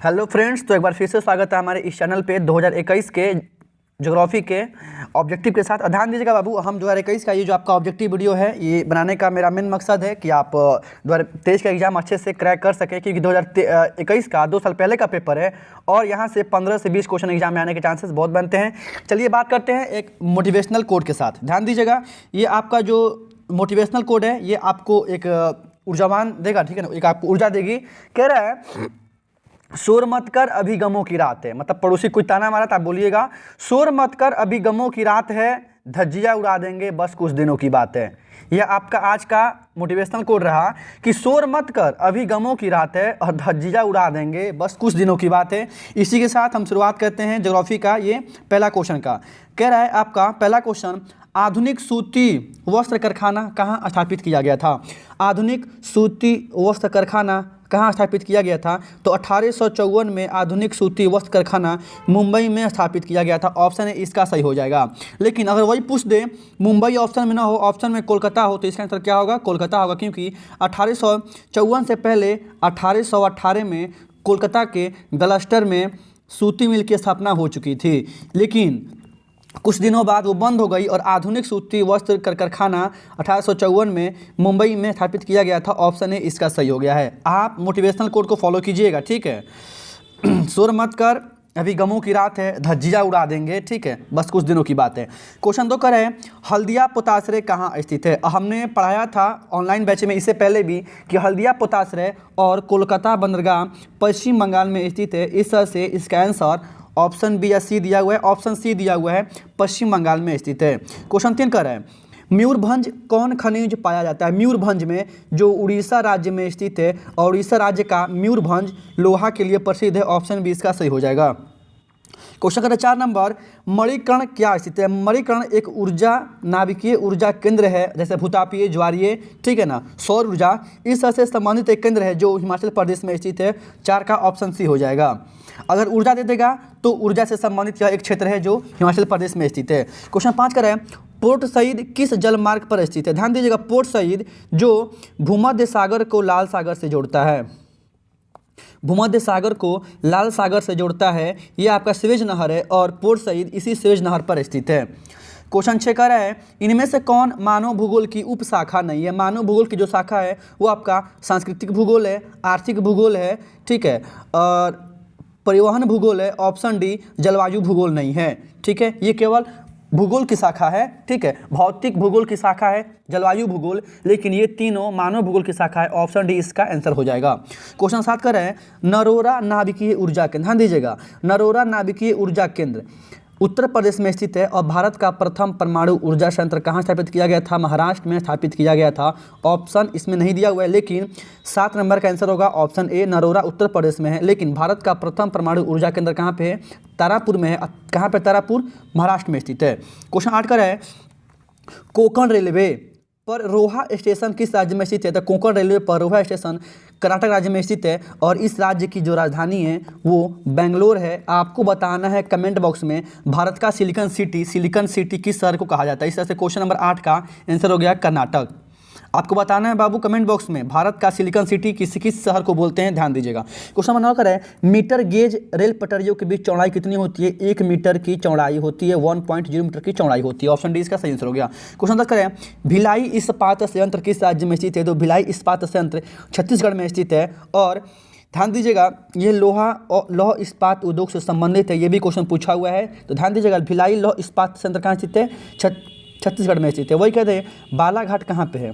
Hello friends, तो एक बार फिर से स्वागत है हमारे इस चैनल पे 2021 के ज्योग्राफी के ऑब्जेक्टिव के साथ। ध्यान दीजिएगा बाबू, हम 2021 का ये जो आपका ऑब्जेक्टिव वीडियो है ये बनाने का मेरा मेन मकसद है कि आप 2023 का एग्जाम अच्छे से क्रैक कर सकें, क्योंकि 2021 का 2 साल पहले का पेपर है और यहाँ से 15 से 20 क्वेश्चन एग्जाम में आने के चांसेस बहुत बनते हैं। चलिए बात करते हैं एक मोटिवेशनल कोड के साथ। ध्यान दीजिएगा, ये आपका जो मोटिवेशनल कोड है ये आपको एक ऊर्जावान देगा, ठीक है ना, एक आपको ऊर्जा देगी। कह रहा है शोर मत कर अभी गमों की रात है, मतलब पड़ोसी कोई ताना मारा तो आप बोलिएगा शोर मत कर अभी गमों की रात है, धज्जियाँ उड़ा देंगे बस कुछ दिनों की बात है। यह आपका आज का मोटिवेशनल कोड रहा कि शोर मत कर अभी गमों की रात है और धज्जियाँ उड़ा देंगे बस कुछ दिनों की बात है। इसी के साथ हम शुरुआत करते हैं ज्योग्राफी का ये पहला क्वेश्चन का। कह रहा है आपका पहला क्वेश्चन, आधुनिक सूती वस्त्र कारखाना कहाँ स्थापित किया गया था? आधुनिक सूती वस्त्र कारखाना कहाँ स्थापित किया गया था? तो 1854 में आधुनिक सूती वस्त्र कारखाना मुंबई में स्थापित किया गया था। ऑप्शन है इसका सही हो जाएगा। लेकिन अगर वही पूछ दे मुंबई ऑप्शन में ना हो, ऑप्शन में कोलकाता हो, तो इसका आंसर क्या होगा? कोलकाता होगा, क्योंकि 1854 से पहले 1818 में कोलकाता के गलस्टर में सूती मिल की स्थापना हो चुकी थी, लेकिन कुछ दिनों बाद वो बंद हो गई और आधुनिक सूती वस्त्र कारखाना 1854 में मुंबई में स्थापित किया गया था। ऑप्शन है इसका सही हो गया है। आप मोटिवेशनल कोड को फॉलो कीजिएगा, ठीक है। शोर मत कर अभी गमों की रात है, धज्जियाँ उड़ा देंगे, ठीक है, बस कुछ दिनों की बात है। क्वेश्चन 2 कर है हल्दिया पोताश्रय कहाँ स्थित है? हमने पढ़ाया था ऑनलाइन बैच में इससे पहले भी कि हल्दिया पोताश्रय और कोलकाता बंदरगाह पश्चिम बंगाल में स्थित है। इस तरह से इसका आंसर ऑप्शन बी या सी दिया हुआ है। ऑप्शन सी दिया हुआ है, पश्चिम बंगाल में स्थित है। क्वेश्चन 3 कर है मयूरभंज कौन खनिज पाया जाता है? मयूरभंज में जो उड़ीसा राज्य में स्थित है और उड़ीसा राज्य का मयूरभंज लोहा के लिए प्रसिद्ध है। ऑप्शन बी इसका सही हो जाएगा। क्वेश्चन कर 4 नंबर, मणिकर्ण क्या स्थित है? मणिकर्ण एक ऊर्जा नाभिकीय ऊर्जा केंद्र है, जैसे भूतापीय, ज्वारीय, ठीक है ना, सौर ऊर्जा, इस तरह से संबंधित एक केंद्र है जो हिमाचल प्रदेश में स्थित है। 4 का ऑप्शन सी हो जाएगा। अगर ऊर्जा दे देगा तो ऊर्जा से संबंधित यह एक क्षेत्र है जो हिमाचल प्रदेश में स्थित है। क्वेश्चन 5 का है पोर्ट सईद किस जलमार्ग पर स्थित है? ध्यान दीजिएगा, पोर्ट सईद जो भूमध्य सागर को लाल सागर से जोड़ता है, भूमध्य सागर को लाल सागर से जोड़ता है, ये आपका स्वेज नहर है और पोर्ट सईद इसी स्वेज नहर पर स्थित है। क्वेश्चन 6 का है इनमें से कौन मानव भूगोल की उप शाखा नहीं है? मानव भूगोल की जो शाखा है वो आपका सांस्कृतिक भूगोल है, आर्थिक भूगोल है, ठीक है, और परिवहन भूगोल है। ऑप्शन डी जलवायु भूगोल नहीं है, ठीक है, ये केवल भूगोल की शाखा है, ठीक है, भौतिक भूगोल की शाखा है, जलवायु भूगोल, लेकिन ये तीनों मानव भूगोल की शाखा है। ऑप्शन डी इसका आंसर हो जाएगा। क्वेश्चन 7 का है नरोरा नाभिकीय ऊर्जा केंद्र। ध्यान दीजिएगा, नरोरा नाभिकीय ऊर्जा केंद्र उत्तर प्रदेश में स्थित है और भारत का प्रथम परमाणु ऊर्जा संयंत्र कहाँ स्थापित किया गया था? महाराष्ट्र में स्थापित किया गया था। ऑप्शन इसमें नहीं दिया हुआ है, लेकिन 7 नंबर का आंसर होगा ऑप्शन ए, नरोरा उत्तर प्रदेश में है। लेकिन भारत का प्रथम परमाणु ऊर्जा केंद्र कहाँ पे है? तारापुर में है। कहाँ पे? तारापुर, महाराष्ट्र में स्थित है। क्वेश्चन 8 का है कोंकण रेलवे पर रोहा स्टेशन किस राज्य में स्थित है? तो कोंकण रेलवे पर रोहा स्टेशन कर्नाटक राज्य में स्थित है और इस राज्य की जो राजधानी है वो बेंगलोर है। आपको बताना है कमेंट बॉक्स में भारत का सिलिकन सिटी किस शहर को कहा जाता है। इस तरह से क्वेश्चन नंबर 8 का आंसर हो गया कर्नाटक। आपको बताना है बाबू कमेंट बॉक्स में भारत का सिलिकन सिटी किस शहर को बोलते हैं। ध्यान दीजिएगा। क्वेश्चन नंबर 9 है मीटर गेज रेल पटरियों के बीच चौड़ाई कितनी होती है? 1 मीटर की चौड़ाई होती है, 1.0 मीटर की चौड़ाई होती है। ऑप्शन डी इसका सही आंसर हो गया। क्वेश्चन 10 करें भिलाई इस्पात संयंत्र किस राज्य में स्थित है? तो भिलाई इस्पात संयंत्र छत्तीसगढ़ में स्थित है। और ध्यान दीजिएगा ये लौह इस्पात उद्योग से संबंधित है, ये भी क्वेश्चन पूछा हुआ है। तो ध्यान दीजिएगा भिलाई लौह इस्पात संयंत्र कहाँ स्थित है? छत्तीसगढ़ में स्थित है। वही कहते हैं बालाघाट कहाँ पे है?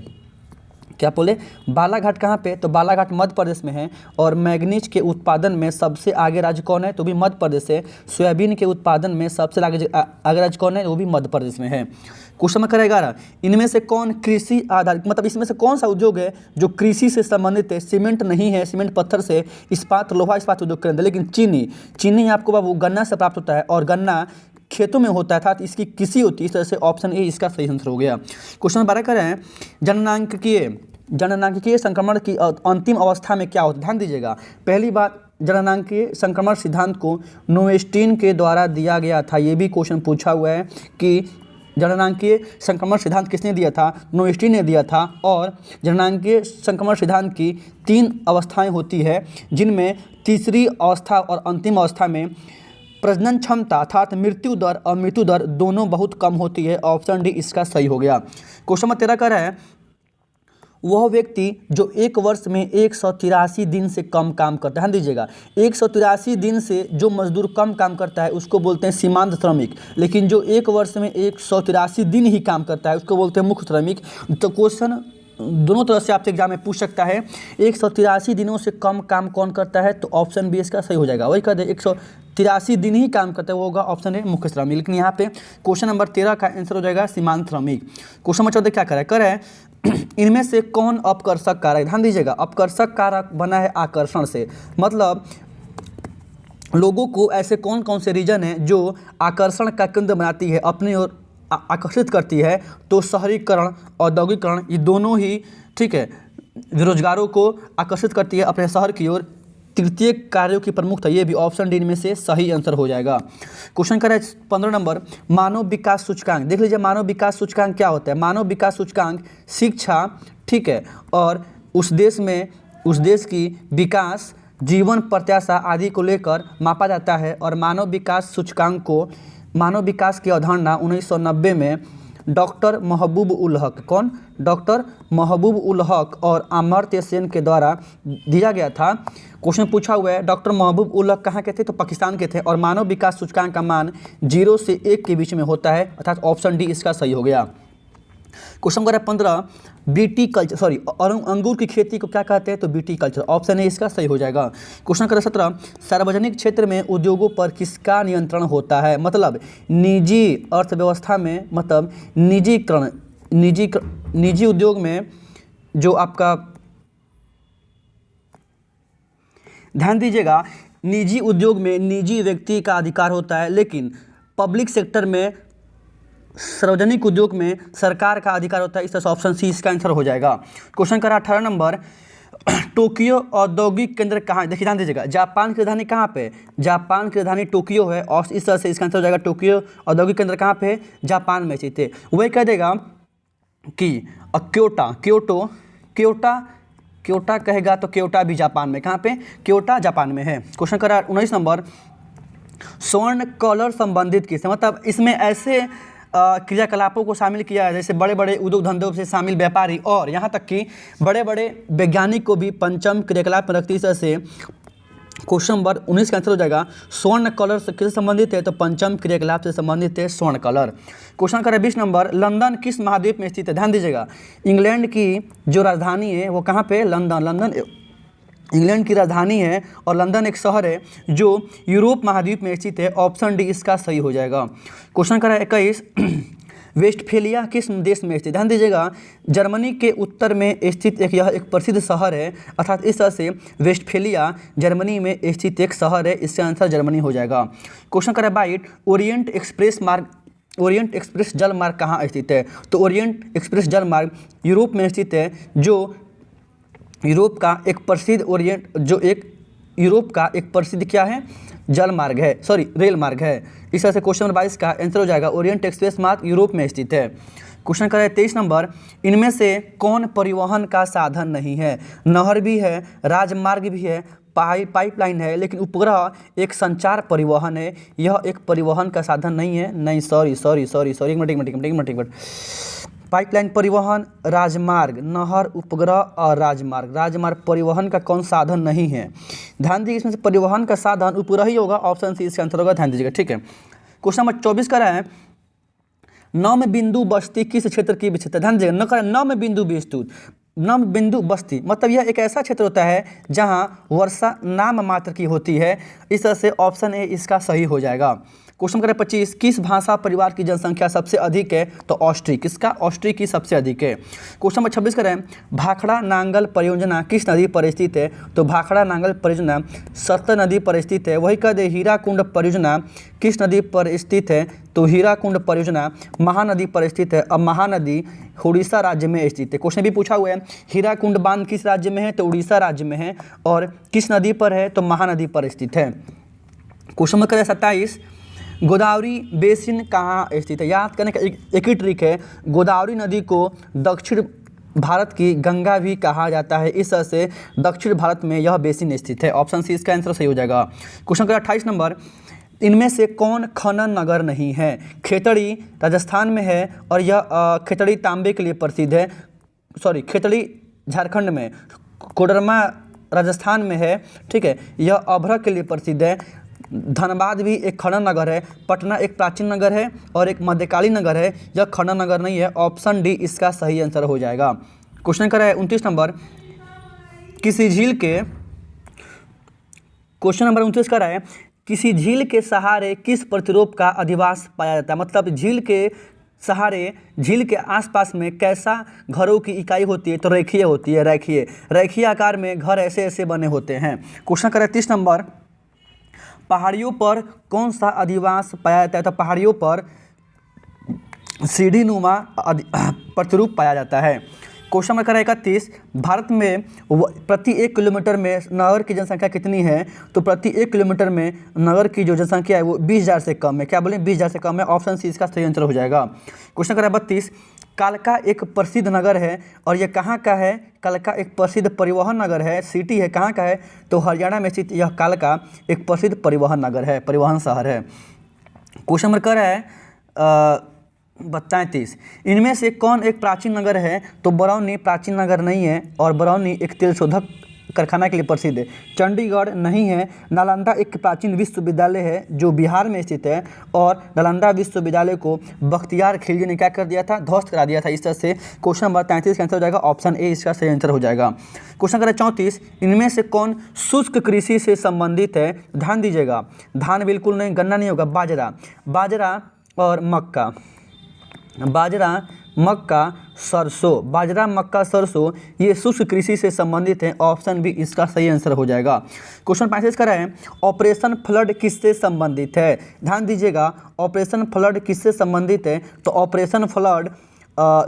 क्या बोले? बालाघाट कहाँ पे? तो बालाघाट मध्य प्रदेश में है। और मैग्नीज के उत्पादन में सबसे आगे राज्य कौन है? तो भी मध्य प्रदेश है। सोयाबीन के उत्पादन में सबसे आगे राज्य कौन है? वो भी मध्य प्रदेश में है। क्वेश्चन नंबर 11 इनमें से कौन कृषि आधारित, मतलब इसमें से कौन सा उद्योग है जो कृषि से संबंधित है? सीमेंट नहीं है, सीमेंट पत्थर से इस्पात लोहा इस्पात उद्योग के अंदर, लेकिन चीनी आपको बाबू गन्ना से प्राप्त होता है और गन्ना खेतों में होता है, था इसकी कृषि होती है। इस तरह से ऑप्शन ए इसका सही आंसर हो गया। क्वेश्चन 12 कर रहे हैं जननांगीय संक्रमण की अंतिम अवस्था में क्या होता है? ध्यान दीजिएगा, पहली बात जननांगीय संक्रमण सिद्धांत को नोएस्टीन के द्वारा दिया गया था। ये भी क्वेश्चन पूछा हुआ है कि जननांगीय संक्रमण सिद्धांत किसने दिया था? नोएस्ट्री ने दिया था। और जननांगीय संक्रमण सिद्धांत की 3 अवस्थाएं होती है, जिनमें तीसरी अवस्था और अंतिम अवस्था में प्रजनन क्षमता अर्थात मृत्यु दर और मृत्यु दर दोनों बहुत कम होती है। ऑप्शन डी इसका सही हो गया। क्वेश्चन नंबर 13 का है, वह व्यक्ति जो 1 वर्ष में 183 दिन से कम काम करता है, ध्यान दीजिएगा, 183 दिन से जो मजदूर कम काम करता है उसको बोलते हैं सीमांत श्रमिक, लेकिन जो 1 वर्ष में 183 दिन ही काम करता है उसको बोलते हैं मुख्य श्रमिक। तो क्वेश्चन दोनों तरह से आपसे एग्जाम में पूछ सकता है, 183 दिनों से कम काम कौन करता है? तो ऑप्शन बी इसका सही हो जाएगा। वही कह दे 183 दिन ही काम करता है, वो होगा ऑप्शन ए मुख्य श्रमिक। लेकिन यहाँ पे क्वेश्चन नंबर 13 का आंसर हो जाएगा सीमांत श्रमिक। क्वेश्चन नंबर 14 क्या कर है इनमें से कौन अपकर्षक कारक, ध्यान दीजिएगा, अपकर्षक कारक बना है आकर्षण से, मतलब लोगों को ऐसे कौन कौन से रीजन है जो आकर्षण का केंद्र बनाती है, अपनी ओर आकर्षित करती है? तो शहरीकरण, औद्योगिकरण, ये दोनों ही, ठीक है, बेरोजगारों को आकर्षित करती है अपने शहर की ओर। तृतीय कार्यों की प्रमुखता, ये भी ऑप्शन डी में से सही आंसर हो जाएगा। क्वेश्चन करें 15 नंबर, मानव विकास सूचकांक। देख लीजिए मानव विकास सूचकांक क्या होता है। मानव विकास सूचकांक शिक्षा, ठीक है, और उस देश की विकास, जीवन प्रत्याशा आदि को लेकर मापा जाता है। और मानव विकास सूचकांक को, मानव विकास की अवधारणा 1990 में डॉक्टर महबूब उल हक, कौन? डॉक्टर महबूब उल हक और अमर्त्य सेन के द्वारा दिया गया था। क्वेश्चन पूछा हुआ है, डॉक्टर महबूब उल हक कहाँ के थे? तो पाकिस्तान के थे। और मानव विकास सूचकांक का मान 0 से 1 के बीच में होता है, अर्थात ऑप्शन डी इसका सही हो गया। Question number 15, BT culture, sorry, अंगूर की खेती को क्या कहते हैं? तो बीटी कल्चर, ऑप्शन ए इसका सही हो जाएगा। क्वेश्चन नंबर 17, सार्वजनिक क्षेत्र में उद्योगों पर किसका नियंत्रण होता है? मतलब निजी अर्थव्यवस्था में, मतलब निजी उद्योग में जो आपका, ध्यान दीजिएगा, निजी उद्योग में निजी व्यक्ति का अधिकार होता है, लेकिन पब्लिक सेक्टर में, सार्वजनिक उद्योग में सरकार का अधिकार होता है। इस तरह से ऑप्शन सी इसका आंसर हो जाएगा। क्वेश्चन करा 18 नंबर, टोक्यो औद्योगिक केंद्र कहाँ है? देखिए ध्यान दीजिएगा, जापान की राजधानी कहाँ पे? जापान की राजधानी टोक्यो है, और इस तरह से इसका आंसर हो जाएगा टोक्यो औद्योगिक केंद्र कहाँ पे है? जापान में स्थित है। वही कह देगा कि क्योटा कहेगा तो क्योटा भी जापान में, कहाँ पे? क्योटा जापान में है। क्वेश्चन करा 19 नंबर, स्वर्ण कलर संबंधित किससे, मतलब इसमें ऐसे क्रियाकलापों को शामिल किया है जैसे बड़े बड़े उद्योग धंधों से शामिल व्यापारी और यहाँ तक कि बड़े बड़े वैज्ञानिक को भी पंचम क्रियाकलाप में रखती है। से क्वेश्चन नंबर 19 का आंसर हो जाएगा, स्वर्ण कलर से किससे संबंधित है? तो पंचम क्रियाकलाप से संबंधित है स्वर्ण कलर। क्वेश्चन करें 20 नंबर, लंदन किस महाद्वीप में स्थित है? ध्यान दीजिएगा, इंग्लैंड की जो राजधानी है वो कहाँ पे? लंदन इंग्लैंड की राजधानी है, और लंदन एक शहर है जो यूरोप महाद्वीप में स्थित है। ऑप्शन डी इसका सही हो जाएगा। क्वेश्चन करें 21, वेस्टफेलिया किस देश में स्थित? ध्यान दीजिएगा, जर्मनी के उत्तर में स्थित यह एक प्रसिद्ध शहर है, अर्थात इस तरह से वेस्टफेलिया जर्मनी में स्थित एक शहर है। इसका आंसर जर्मनी हो जाएगा। क्वेश्चन करें 22, ओरिएंट एक्सप्रेस जल मार्ग कहाँ स्थित है? तो ओरिएंट एक्सप्रेस जल मार्ग यूरोप में स्थित है, जो यूरोप का एक प्रसिद्ध क्या है? जल मार्ग है, सॉरी रेल मार्ग है। इस तरह से क्वेश्चन नंबर 22 का आंसर हो जाएगा, ओरिएंट एक्सप्रेस मार्ग यूरोप में स्थित है। क्वेश्चन करें 23 नंबर, इनमें से कौन परिवहन का साधन नहीं है? नहर भी है, राजमार्ग भी है, पाइपलाइन है, लेकिन उपग्रह एक संचार परिवहन है। यह एक परिवहन का साधन नहीं है। नहीं, सॉरी, एक मिनट। पाइपलाइन परिवहन, राजमार्ग, नहर, उपग्रह और राजमार्ग परिवहन का कौन साधन नहीं है? ध्यान दीजिए, इसमें से परिवहन का साधन उपग्रह ही होगा। ऑप्शन सी इसका आंसर होगा, ध्यान दीजिएगा, ठीक है। क्वेश्चन नंबर 24 का है, नम बिंदु बस्ती किस क्षेत्र की विशेषता? ध्यान दीजिएगा, नम बिंदु बस्ती मतलब यह एक ऐसा क्षेत्र होता है जहां वर्षा नाम मात्र की होती है। इस तरह से ऑप्शन ए इसका सही हो जाएगा। क्वेश्चन करें 25, किस भाषा परिवार की जनसंख्या सबसे अधिक है? तो ऑस्ट्री, किसका? ऑस्ट्री की सबसे अधिक है। क्वेश्चन नंबर 26 करें, भाखड़ा नांगल परियोजना किस नदी पर स्थित है? तो भाखड़ा नांगल परियोजना सतलज नदी पर स्थित है। वही कह दे, हीराकुंड परियोजना किस नदी पर स्थित है? तो हीराकुंड परियोजना महानदी पर स्थित है। अब महानदी उड़ीसा राज्य में स्थित है। क्वेश्चन भी पूछा हुआ है, हीराकुंड बांध किस राज्य में है? तो उड़ीसा राज्य में है। और किस नदी पर है? तो महानदी पर स्थित है। क्वेश्चन नंबर 27, गोदावरी बेसिन कहाँ स्थित है? याद करने का एक ही ट्रिक है, गोदावरी नदी को दक्षिण भारत की गंगा भी कहा जाता है, इस तरह से दक्षिण भारत में यह बेसिन स्थित है। ऑप्शन सी इसका आंसर सही हो जाएगा। क्वेश्चन नंबर 28 नंबर, इनमें से कौन खनन नगर नहीं है? खेतड़ी राजस्थान में है और यह खेतड़ी तांबे के लिए प्रसिद्ध है। सॉरी, खेतड़ी झारखंड में, कोडरमा राजस्थान में है, ठीक है। यह अभ्रक के लिए प्रसिद्ध है। धनबाद भी एक खनन नगर है। पटना एक प्राचीन नगर है और एक मध्यकालीन नगर है। यह खनन नगर नहीं है। ऑप्शन डी इसका सही आंसर हो जाएगा। क्वेश्चन कर है 29 नंबर, किसी झील के, क्वेश्चन नंबर 29 कर है, किसी झील के सहारे किस प्रतिरूप का अधिवास पाया जाता है? मतलब झील के सहारे, झील के आसपास में कैसा घरों की इकाई होती है? तो रेखीय होती है। रेखीय आकार में घर ऐसे ऐसे बने होते हैं। क्वेश्चन करें 30 नंबर, पहाड़ियों पर कौन सा अधिवास पाया जाता है? तो पहाड़ियों पर सीढ़ी नुमा प्रतिरूप पाया जाता है। क्वेश्चन नंबर 31, भारत में प्रति 1 किलोमीटर में नगर की जनसंख्या कितनी है? तो प्रति 1 किलोमीटर में नगर की जो जनसंख्या है वो 20,000 से कम है। क्या बोलें? 20,000 से कम है। ऑप्शन सी इसका सही आंसर हो जाएगा। क्वेश्चन नंबर 32, कालका एक प्रसिद्ध नगर है और यह कहाँ का है? कालका एक प्रसिद्ध परिवहन नगर है, सिटी है। कहाँ का है? तो हरियाणा में स्थित यह कालका एक प्रसिद्ध परिवहन नगर है, परिवहन शहर है। क्वेश्चन नंबर कर है 32, इनमें से कौन एक प्राचीन नगर है? तो बरौनी प्राचीन नगर नहीं है और बरौनी एक तेल शोधक कारखाना के लिए प्रसिद्ध है। चंडीगढ़ नहीं है। नालंदा एक प्राचीन विश्वविद्यालय है जो बिहार में स्थित है और नालंदा विश्वविद्यालय को बख्तियार खिलजी ने क्या कर दिया था? ध्वस्त करा दिया था। इस तरह से क्वेश्चन नंबर 33 का आंसर हो जाएगा। ऑप्शन ए इसका सही आंसर हो जाएगा। क्वेश्चन नंबर 34, इनमें से कौन शुष्क कृषि से संबंधित है? ध्यान दीजिएगा, धान बिल्कुल नहीं, गन्ना नहीं होगा, बाजरा और मक्का, बाजरा मक्का सरसों, बाजरा मक्का सरसों ये शुष्क कृषि से संबंधित है। ऑप्शन बी इसका सही आंसर हो जाएगा। क्वेश्चन 35 का है, ऑपरेशन फ्लड किससे संबंधित है? ध्यान दीजिएगा, ऑपरेशन फ्लड किससे संबंधित है? तो ऑपरेशन फ्लड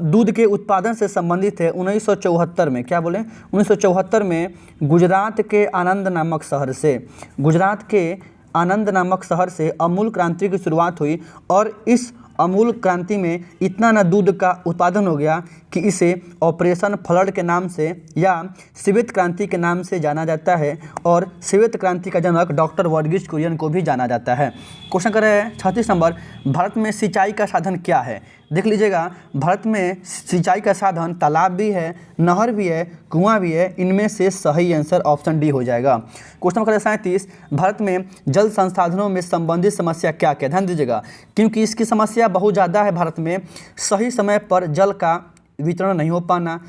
दूध के उत्पादन से संबंधित है। 1974 में, क्या बोले? 1974 में गुजरात के आनंद नामक शहर से, गुजरात के आनंद नामक शहर से अमूल क्रांति की शुरुआत हुई और इस अमूल क्रांति में इतना न दूध का उत्पादन हो गया कि इसे ऑपरेशन फ्लड के नाम से या श्वेत क्रांति के नाम से जाना जाता है और श्वेत क्रांति का जनक डॉक्टर वर्गीज कुरियन को भी जाना जाता है। क्वेश्चन करें 36 नंबर, भारत में सिंचाई का साधन क्या है? देख लीजिएगा, भारत में सिंचाई का साधन तालाब भी है, नहर भी है, कुआं भी है। इनमें से सही आंसर ऑप्शन डी हो जाएगा। क्वेश्चन नंबर 37, भारत में जल संसाधनों में संबंधित समस्या क्या क्या? ध्यान दीजिएगा, क्योंकि इसकी समस्या बहुत ज़्यादा है भारत में। सही समय पर जल का वितरण नहीं हो पाना,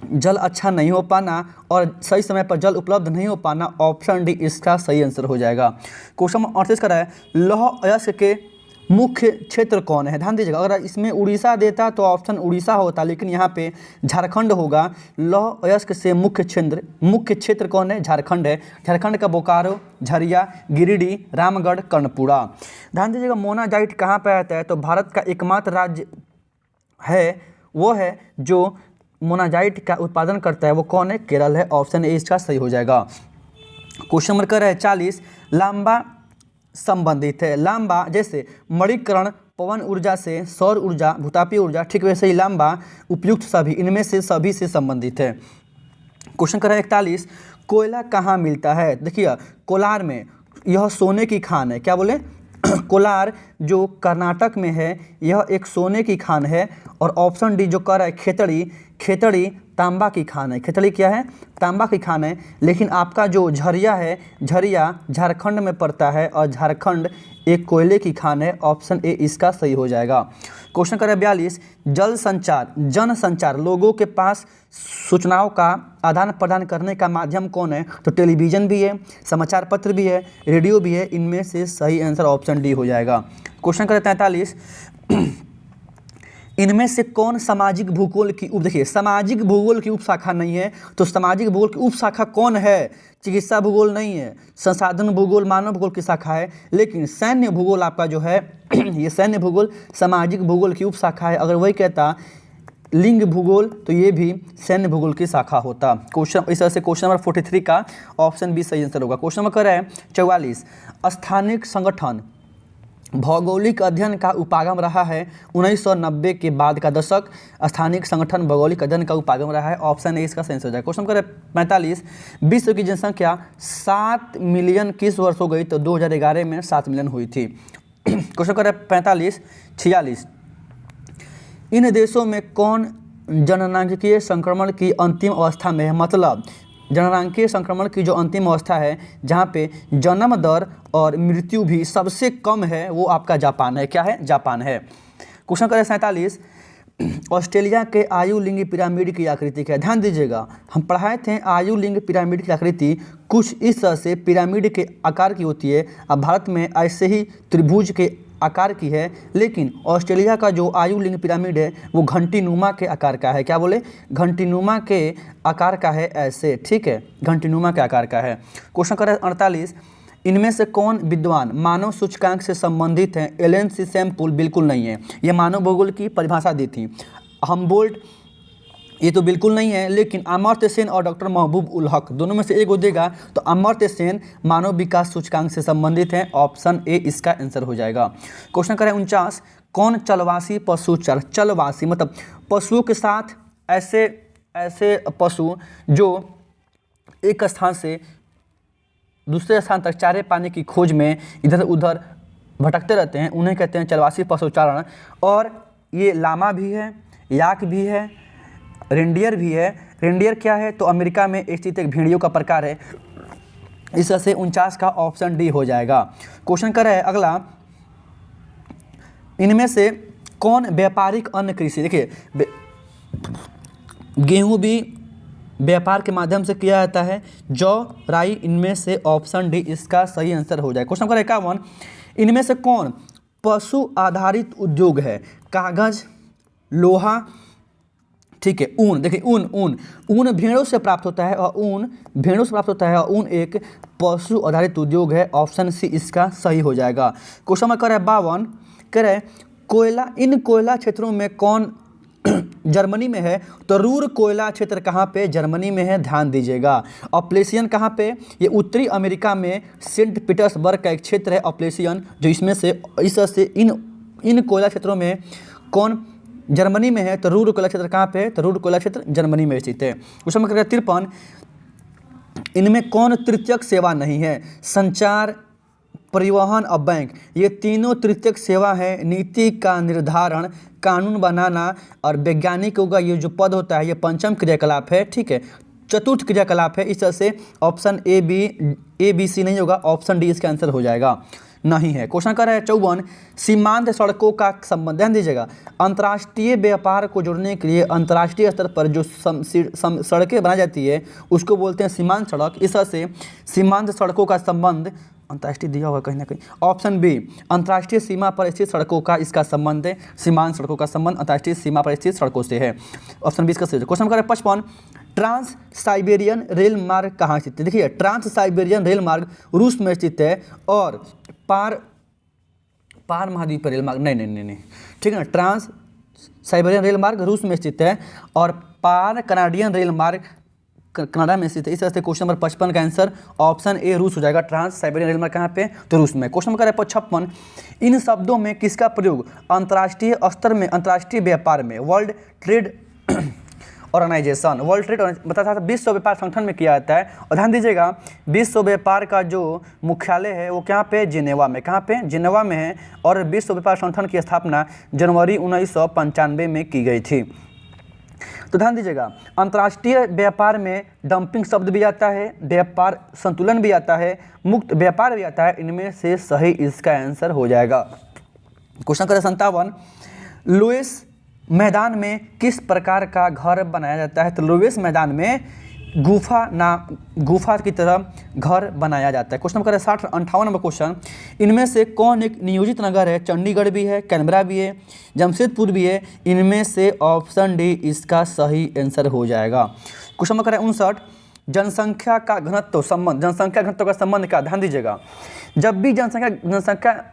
जल अच्छा नहीं हो पाना और सही समय पर जल उपलब्ध नहीं हो पाना। ऑप्शन डी इसका सही आंसर हो जाएगा। क्वेश्चन नंबर 38 का है, लौह अयस्क के मुख्य क्षेत्र कौन है? ध्यान दीजिएगा, अगर इसमें उड़ीसा देता तो ऑप्शन उड़ीसा होता, लेकिन यहाँ पे झारखंड होगा। लौह अयस्क से मुख्य क्षेत्र कौन है? झारखंड है। झारखंड का बोकारो, झरिया, गिरिडीह, रामगढ़, कर्णपुरा। ध्यान दीजिएगा, मोनाजाइट कहाँ पर आता है? तो भारत का एकमात्र राज्य है वो है जो मोनाजाइट का उत्पादन करता है, वो कौन है? केरल है। ऑप्शन ए इसका सही हो जाएगा। क्वेश्चन नंबर कर है 40, लांबा संबंधित है। लांबा जैसे मणिकरण पवन ऊर्जा से, सौर ऊर्जा, भूतापीय ऊर्जा, ठीक वैसे ही लांबा उपयुक्त सभी, इनमें से सभी से संबंधित है। क्वेश्चन कर है 41, कोयला कहाँ मिलता है? देखिए, कोलार में, यह सोने की खान है। क्या बोले? कोलार जो कर्नाटक में है, यह एक सोने की खान है। और ऑप्शन डी जो कर है खेतड़ी तांबा की खान है। खेतड़ी क्या है? तांबा की खान है। लेकिन आपका जो झरिया है, झरिया झारखंड में पड़ता है और झारखंड एक कोयले की खान है। ऑप्शन ए इसका सही हो जाएगा। क्वेश्चन करें 42, जन संचार लोगों के पास सूचनाओं का आदान प्रदान करने का माध्यम कौन है? तो टेलीविज़न भी है, समाचार पत्र भी है, रेडियो भी है। इनमें से सही आंसर ऑप्शन डी हो जाएगा। क्वेश्चन करें 43, इनमें से कौन सामाजिक भूगोल की देखिए, सामाजिक भूगोल की उपशाखा नहीं है, तो सामाजिक भूगोल की उपशाखा कौन है? चिकित्सा भूगोल नहीं है, संसाधन भूगोल मानव भूगोल की शाखा है। लेकिन सैन्य भूगोल आपका जो है ये सैन्य भूगोल सामाजिक भूगोल की उपशाखा है। अगर वही कहता लिंग भूगोल तो ये भी सैन्य भूगोल की शाखा होता। क्वेश्चन इस तरह से क्वेश्चन नंबर 43 का ऑप्शन बी सही आंसर होगा। क्वेश्चन नंबर कर रहा है 44, स्थानिक संगठन भौगोलिक अध्ययन का उपागम रहा है 1990 के बाद का दशक। स्थानिक संगठन भौगोलिक अध्ययन का उपागम रहा है। ऑप्शन ए इसका सही आंसर हो जाएगा। क्वेश्चन नंबर 45, विश्व की जनसंख्या 7 मिलियन किस वर्ष हो गई? तो 2011 में 7 मिलियन हुई थी। क्वेश्चन नंबर 45, 46, इन देशों में कौन जननांगीय संक्रमण की अंतिम अवस्था में है? मतलब जननांगीय संक्रमण की जो अंतिम अवस्था है, जहाँ पे जन्म दर और मृत्यु भी सबसे कम है, वो आपका जापान है। क्या है? जापान है। क्वेश्चन करें 47, ऑस्ट्रेलिया के आयु लिंग पिरामिड की आकृति क्या है? ध्यान दीजिएगा, हम पढ़ाए थे आयु लिंग पिरामिड की आकृति कुछ इस तरह से पिरामिड के आकार की होती है। अब भारत में ऐसे ही त्रिभुज के आकार की है, लेकिन ऑस्ट्रेलिया का जो आयु लिंग पिरामिड है वो घंटीनुमा के आकार का है। क्या बोले? घंटीनुमा के आकार का है, ऐसे, ठीक है, घंटीनुमा के आकार का है। क्वेश्चन करें 48, इनमें से कौन विद्वान मानव सूचकांक से संबंधित हैं? एलन सी सैम्पुल बिल्कुल नहीं है, ये मानव भूगोल की परिभाषा दी थी। हमबोल्ट ये तो बिल्कुल नहीं है, लेकिन अमर्त्य सेन और डॉक्टर महबूब उल हक दोनों में से एक हो देगा, तो अमर्त्य सेन मानव विकास सूचकांक से संबंधित हैं। ऑप्शन ए इसका आंसर हो जाएगा। क्वेश्चन करें 49, कौन चलवासी पशु चर? चलवासी मतलब पशुओं के साथ ऐसे पशु जो एक स्थान से दूसरे स्थान तक चारे पाने की खोज में इधर उधर भटकते रहते हैं, उन्हें कहते हैं चलवासी पशुचारण। और ये लामा भी है, याक भी है, रेंडियर भी है। रेंडियर क्या है? तो अमेरिका में स्थित एक भेड़ियों का प्रकार है। इस तरह से 49 का ऑप्शन डी हो जाएगा। क्वेश्चन कर रहा है अगला, इनमें से कौन व्यापारिक अन्न कृषि? देखिए, गेहूं भी व्यापार के माध्यम से किया जाता है, जौ, राई, इनमें से ऑप्शन डी इसका सही आंसर हो जाएगा। क्वेश्चन नंबर 51, इनमें से कौन पशु आधारित उद्योग है? कागज, लोहा, ठीक है, ऊन। देखिए ऊन भेड़ों से प्राप्त होता है और ऊन एक पशु आधारित उद्योग है। ऑप्शन सी इसका सही हो जाएगा। क्वेश्चन नंबर 52, कह रहे कोयला क्षेत्रों में कौन जर्मनी में है? तो रूर कोयला क्षेत्र कहाँ पे? जर्मनी में है, ध्यान दीजिएगा। ऑप्लेशियन कहाँ पे? ये उत्तरी अमेरिका में सेंट पीटर्सबर्ग का एक क्षेत्र है ऑप्लेशियन, जो इसमें से इस तरह से इन कोयला क्षेत्रों में कौन जर्मनी में है? तो रूर कोयला क्षेत्र कहाँ पे है? तो रूर कोयला क्षेत्र जर्मनी में स्थित है। क्वेश्चन नंबर 53, इनमें कौन तृतीयक सेवा नहीं है? संचार, परिवहन और बैंक, ये तीनों तृतीयक सेवा है। नीति का निर्धारण, कानून बनाना और वैज्ञानिकों का ये जो पद होता है, ये पंचम क्रियाकलाप है, ठीक है, चतुर्थ क्रियाकलाप है। इस तरह से ऑप्शन ए बी सी नहीं होगा, ऑप्शन डी इसका आंसर हो जाएगा, नहीं है। क्वेश्चन कर रहा है 54, सीमांत सड़कों का संबंध, ध्यान दीजिएगा, अंतर्राष्ट्रीय व्यापार को जोड़ने के लिए अंतर्राष्ट्रीय स्तर पर जो सड़कें बनाई जाती है उसको बोलते हैं सीमांत सड़क। इस तरह से सीमांत सड़कों का संबंध अंतर्राष्ट्रीय दिया होगा कहीं ना कहीं, ऑप्शन बी अंतर्राष्ट्रीय सीमा पर स्थित सड़कों का इसका संबंध है। सीमांत सड़कों का संबंध अंतर्राष्ट्रीय सीमा पर स्थित सड़कों से है। ऑप्शन बी इसका सही है। Question number 55, trans Siberian rail मार्ग कहाँ स्थित है? देखिए, ट्रांस साइबेरियन रेल मार्ग रूस में स्थित है और पार महाद्वीप रेल मार्ग नहीं, ठीक है ना, ट्रांस साइबेरियन रेल मार्ग रूस में स्थित है और पार कनाडियन रेल मार्ग कनाडा में स्थित है। इस तरह से क्वेश्चन नंबर 55 का आंसर ऑप्शन ए रूस हो जाएगा। ट्रांस साइबेरियन रेल मार्ग कहाँ पे? तो रूस में। क्वेश्चन नंबर 56, इन शब्दों में किसका प्रयोग अंतर्राष्ट्रीय स्तर में अंतर्राष्ट्रीय व्यापार में World Trade Organization, World Trade बता था विश्व व्यापार संगठन में किया जाता है? और ध्यान दीजिएगा, विश्व व्यापार का जो मुख्यालय है वो कहाँ पे? जिनेवा में। कहाँ पे? जिनेवा में है। और विश्व व्यापार संगठन की स्थापना जनवरी 1995 में की गई थी। तो ध्यान दीजिएगा, अंतर्राष्ट्रीय व्यापार में डंपिंग शब्द भी आता है, व्यापार संतुलन भी आता है, मुक्त व्यापार भी आता है। इनमें से सही इसका आंसर हो जाएगा। क्वेश्चन नंबर 57, लुईस मैदान में किस प्रकार का घर बनाया जाता है? तो लुईस मैदान में गुफा की तरह घर बनाया जाता है। क्वेश्चन नंबर 58 नंबर क्वेश्चन, इनमें से कौन एक नियोजित नगर है? चंडीगढ़ भी है, कैनबरा भी है, जमशेदपुर भी है। इनमें से ऑप्शन डी इसका सही आंसर हो जाएगा। क्वेश्चन नंबर 59, जनसंख्या घनत्व का संबंध क्या? ध्यान दीजिएगा, जब भी जनसंख्या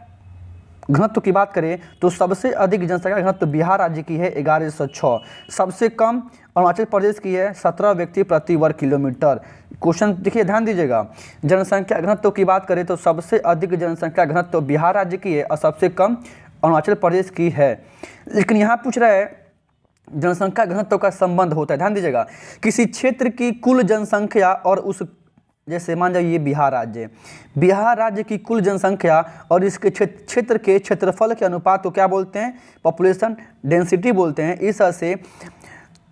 घनत्व की बात करें तो सबसे अधिक जनसंख्या घनत्व बिहार राज्य की है 1106, सबसे कम अरुणाचल प्रदेश की है 17 व्यक्ति प्रति वर्ग किलोमीटर। क्वेश्चन देखिए, ध्यान दीजिएगा, जनसंख्या घनत्व की बात करें तो सबसे अधिक जनसंख्या घनत्व बिहार राज्य की है और सबसे कम अरुणाचल प्रदेश की है। लेकिन यहाँ पूछ रहा है जनसंख्या घनत्व का संबंध होता है, ध्यान दीजिएगा, किसी क्षेत्र की कुल जनसंख्या और उस, जैसे मान जाइए बिहार राज्य, बिहार राज्य की कुल जनसंख्या और इसके क्षेत्र के क्षेत्रफल के अनुपात को क्या बोलते हैं, पॉपुलेशन डेंसिटी बोलते हैं। इस तरह से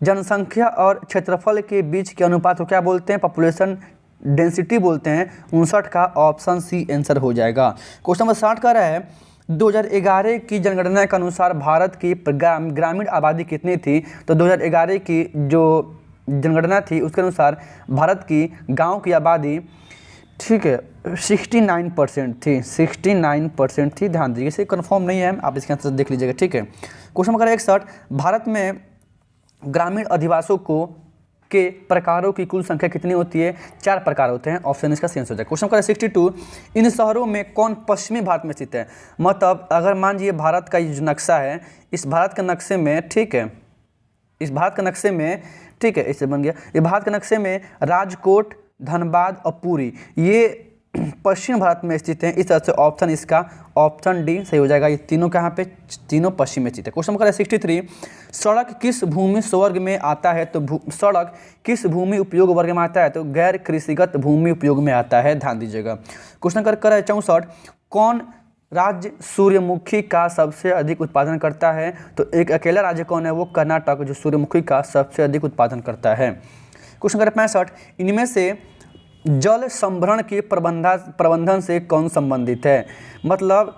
जनसंख्या और क्षेत्रफल के बीच के अनुपात को क्या बोलते हैं, पॉपुलेशन डेंसिटी बोलते हैं। 59 का ऑप्शन सी आंसर हो जाएगा। क्वेश्चन नंबर 60 का रहा है 2011 की जनगणना के अनुसार भारत की ग्रामीण आबादी कितनी थी। तो 2011 की जो जनगणना थी उसके अनुसार भारत की गांव की आबादी, ठीक है, 69% थी, 69% थी। ध्यान दीजिए, इसे कन्फर्म नहीं है, आप इसके आंसर देख लीजिएगा, ठीक है। क्वेश्चन नंबर 61, भारत में ग्रामीण अधिवासों के प्रकारों की कुल संख्या कितनी होती है। 4 प्रकार होते हैं, ऑप्शन इसका सेंस हो जाएगा। क्वेश्चन नंबर 62, इन शहरों में कौन पश्चिमी भारत में स्थित है। मतलब अगर मान लीजिए भारत का ये जो नक्शा है, इस भारत के नक्शे में, ठीक है, इस भारत के नक्शे में, ठीक है, इससे बन गया, ये भारत के नक्शे में राजकोट, धनबाद और पुरी ये पश्चिम भारत में स्थित हैं। इस तरह से ऑप्शन इसका ऑप्शन डी सही हो जाएगा। ये तीनों कहाँ पे, तीनों पश्चिम में स्थित है। क्वेश्चन नंबर 63, सड़क किस भूमि वर्ग में आता है। तो सड़क किस भूमि उपयोग वर्ग में आता है। तो गैर कृषिगत भूमि उपयोग में आता है, ध्यान दीजिएगा। क्वेश्चन नंबर 64, कौन राज्य सूर्यमुखी का सबसे अधिक उत्पादन करता है। तो एक अकेला राज्य कौन है, वो कर्नाटक, जो सूर्यमुखी का सबसे अधिक उत्पादन करता है। क्वेश्चन नंबर 65, इनमें से जल संभरण के प्रबंधन से कौन संबंधित है। मतलब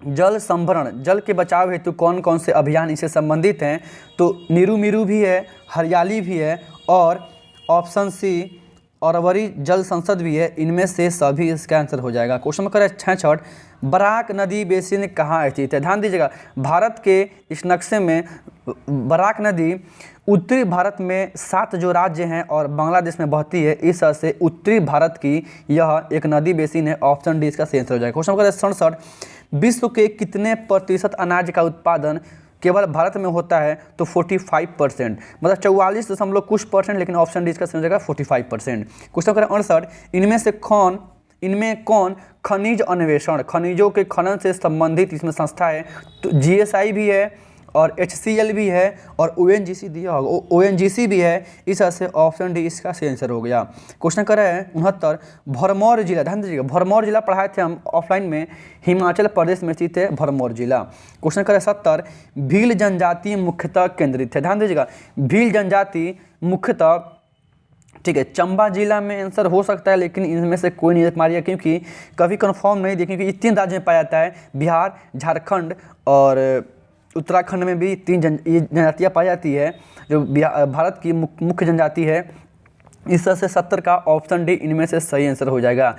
जल संभरण, जल के बचाव हेतु कौन कौन से अभियान इससे संबंधित हैं। तो नीरू मीरू भी है, हरियाली भी है और ऑप्शन सी अरवरी जल संसद भी है। इनमें से सभी इसका आंसर हो जाएगा। क्वेश्चन नंबर 66, बराक नदी बेसिन कहाँ स्थित है। ध्यान दीजिएगा, भारत के इस नक्शे में बराक नदी उत्तरी भारत में 7 जो राज्य हैं और बांग्लादेश में बहती है। इस तरह से उत्तरी भारत की यह एक नदी बेसिन है। ऑप्शन डी इसका सही आंसर हो जाएगा। क्वेश्चन नंबर 67, विश्व के कितने प्रतिशत अनाज का उत्पादन केवल भारत में होता है। तो 45%, मतलब 44 दशमलव कुछ %, लेकिन ऑप्शन डी इसका सही हो जाएगा 45%। क्वेश्चन नंबर 68, इनमें कौन खनिज अन्वेषण, खनिजों के खनन से संबंधित इसमें संस्था है। तो GSI भी है और HCL भी है और ONGC भी है। इस तरह से ऑप्शन डी इसका सही आंसर हो गया। क्वेश्चन कर रहे हैं 69, भरमौर जिला, ध्यान दीजिएगा, भरमौर जिला पढ़ाए थे हम ऑफलाइन में, हिमाचल प्रदेश में स्थित है भरमौर जिला। क्वेश्चन कर रहे हैं 70, भील जनजाति मुख्यतः केंद्रित है। ध्यान दीजिएगा, भील जनजाति मुख्यतः, ठीक है, चंबा जिला में आंसर हो सकता है, लेकिन इनमें से कोई नहीं मारिए क्योंकि कभी कंफर्म नहीं देखिए, क्योंकि 3 राज्य में पाया जाता है, बिहार, झारखंड और उत्तराखंड में भी 3 जनजातियाँ पाई जाती है, जो भारत की मुख्य जनजाति है। इस तरह से 70 का ऑप्शन डी इनमें से सही आंसर हो जाएगा।